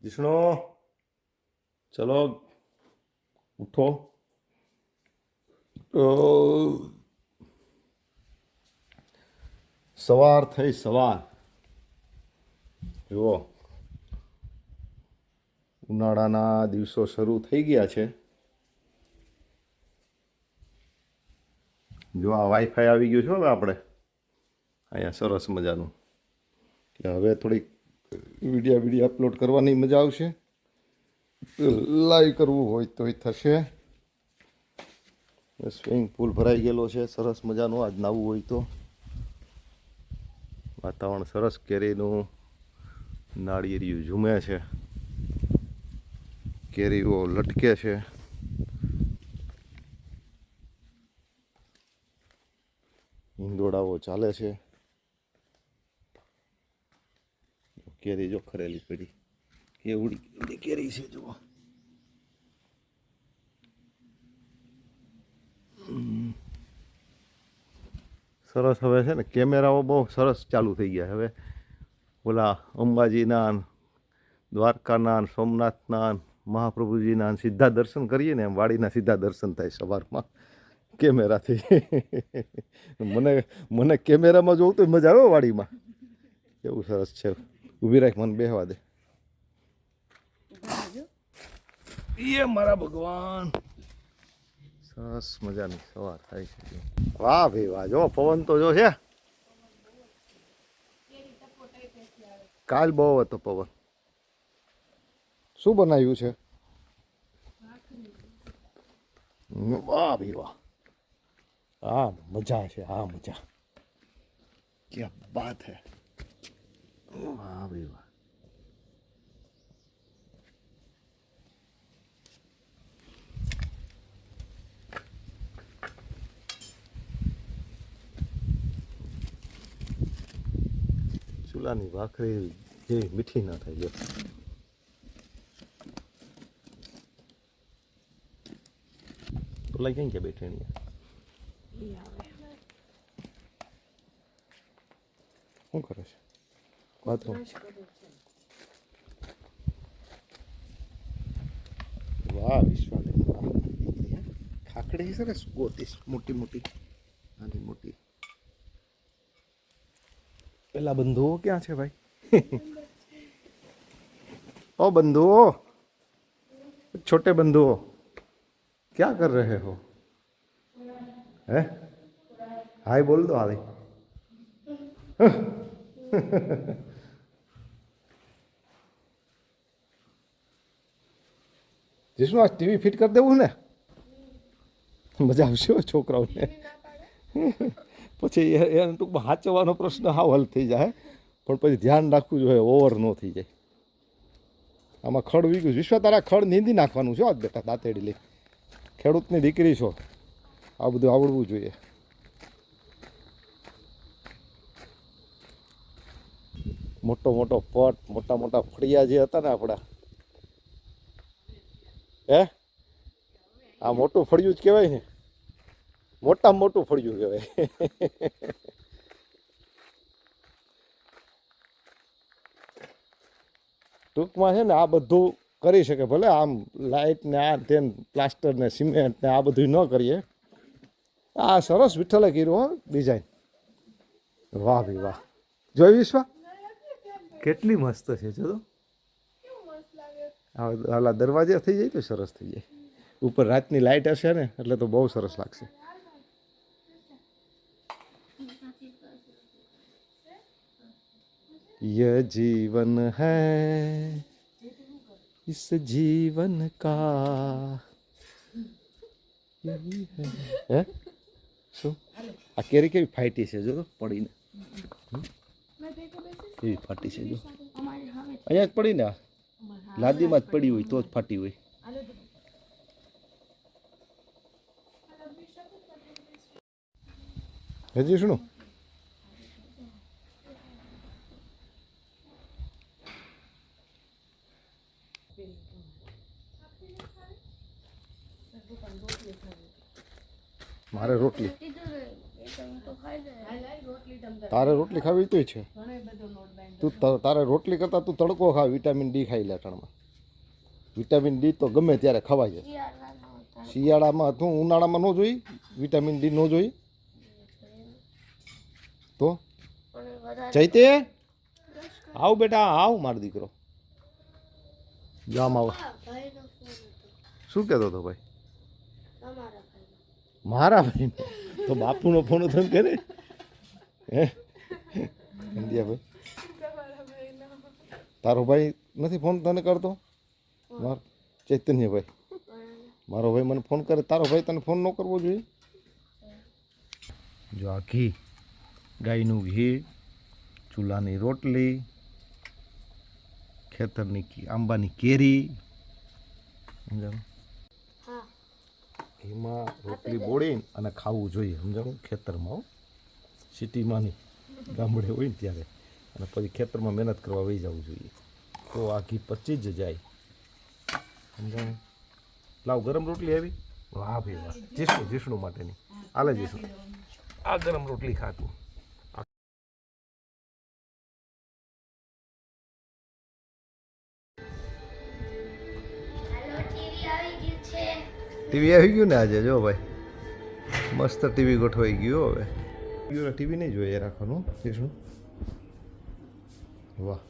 जिष्णु चलो उठो। सवार થઈ સવાર। જુઓ ઉનાળાના દિવસો શરૂ થઈ ગયા છે। જો આ વાઈફાઈ આવી ગયું છે હવે આપણે અહીંયા સરસ મજાનું, એટલે હવે થોડીક વિડીયો અપલોડ કરવાની મજા આવશે। લાઈવ કરવું હોય તોય થશે। સ્વિમિંગ પુલ ભરાઈ ગયેલો છે સરસ મજાનો। આજ નાવું હોય તો વાતાવરણ સરસ, કેરીનું નાળિયેરિયું ઝૂમે છે, કેરીઓ લટકે છે, ઈંડોળાઓ ચાલે છે। કેરી જો ખરેલી પડી, કેવડી કેરી છે જુઓ। સરસ હવે છે ને કેમેરાઓ બહુ સરસ ચાલુ થઈ ગયા। હવે ઓલા અંબાજીના, દ્વારકાના, સોમનાથના, મહાપ્રભુજીના સીધા દર્શન કરીએ ને એમ વાડીના સીધા દર્શન થાય સવારમાં કેમેરાથી। મને કેમેરામાં જોવું તો મજા આવે વાડીમાં, એવું સરસ છે। ઊભી રાખ, મને બેહવા દે। એ મારા ભગવાન, સરસ મજાની સવાર થાય છે। વાહ ભાઈ વાહ, જો પવન તો જો છે। કાલ બહુ હતો પવન। શું બનાવ્યું છે? વાહ ભાઈ વાહ, હા મજા છે, હા મજા, क्या बात है। વાહ ભાઈ વાહ, ચૂલાની ભાખરી જેવી મીઠી ના થાય। જો પેલા ક્યાં ક્યાં બેઠી? શું કરે છે? બાથરૂમ? વાહ વિશ્વાને વાહ, ખાખડી સરસ ગોતીશ, મોટી મોટી, નાની મોટી। પેલા બંધુઓ ક્યાં છે ભાઈ? ओ बंधुओं, छोटे बंधुओं, क्या कर रहे हो? है हाय बोल दो हाय। जिसमें आज टीवी फिट कर देવું ને મજા આવશે છોકરાઓને। પછી એને ટૂંકમાં હાચવાનો પ્રશ્ન હાવ હલ થઈ જાય, પણ પછી ધ્યાન રાખવું જોઈએ ઓવર ન થઈ જાય। આમાં ખડ વીગ્યું, વિશ્વ તારા ખડ નીંદી નાખવાનું છે આજ બેટા, દાંતેડી લઈ। ખેડૂતની દીકરી છો, આ બધું આવડવું જોઈએ। મોટો મોટો પટ, મોટા મોટા ફળિયા જે હતા ને આપણા, હે આ મોટું ફળિયું જ કહેવાય ને, મોટામાં મોટું ફળિયું કહેવાય। ટૂંકમાં છે ને આ બધું કરી શકે, ભલે આમ લાઇટ ને આ તેન પ્લાસ્ટર ને સિમેન્ટ ને આ બધું ન કરીએ। આ સરસ વિઠ્ઠલે કર્યું હો ડિઝાઇન, વાહ ભાઈ વાહ। જોઈ વિશ્વ કેટલી મસ્ત છે, જો હાલા દરવાજે થઈ જાય તો સરસ થઈ જાય। ઉપર રાતની લાઇટ હશે ને એટલે તો બહુ સરસ લાગશે। ये जीवन है इस जीवन का यही है। શું આ કેરી કેવી ફાટી છે જો પડીને, કેવી ફાટી છે જો, અહીંયા જ પડી ને, લાદીમાં જ પડી હોય તો જ ફાટી હોય। હજી શું મારે રોટલી, તારે રોટલી ખાવી તો છે? તું તારે રોટલી કરતાં તું તડકો ખા, વિટામિન ડી ખાઈ લે અટાણમાં. વિટામિન ડી તો ગમે ત્યારે ખવાય છે. શિયાળામાં તું ઉનાળામાં ન જોઈ વિટામિન ડી ન જોઈ તો ચૈતે આવ બેટા આવ મારો દીકરો જામ આવ. શું કહેતો હતો ભાઈ? મારા ભાઈ તો બાપુનો ફોન હતો કે ને? હે ઇન્ડિયા ભાઈ તારો ભાઈ નથી ફોન તને કરતો? ચૈતન્યભાઈ મારો ભાઈ મને ફોન કરે, તારો ભાઈ તને ફોન ન કરવો જોઈએ? જો આ ઘી, ગાયનું ઘી, ચૂલાની રોટલી, ખેતરની આંબાની કેરી, સમજાણું? એમાં રોટલી બોળીને અને ખાવું જોઈએ, સમજાણું? ખેતરમાં, સિટીમાં નહીં, ગામડે હોય ને ત્યારે, અને પછી ખેતરમાં મહેનત કરવા વહી જવું જોઈએ, તો આ ઘી પચી જ જાય, સમજાણું? લાવ ગરમ રોટલી આવી. વાહ ભાઈ વાહ, જીષ્ણુ માટેની આલે જીષ્ણુ, આ ગરમ રોટલી ખાતું. ટીવી આવી ગયું ને આજે, જો ભાઈ મસ્ત ટીવી ગોઠવાઈ ગયું. હવે ટીવી નહીં જોઈએ રાખવાનું જીષ્ણુ. વાહ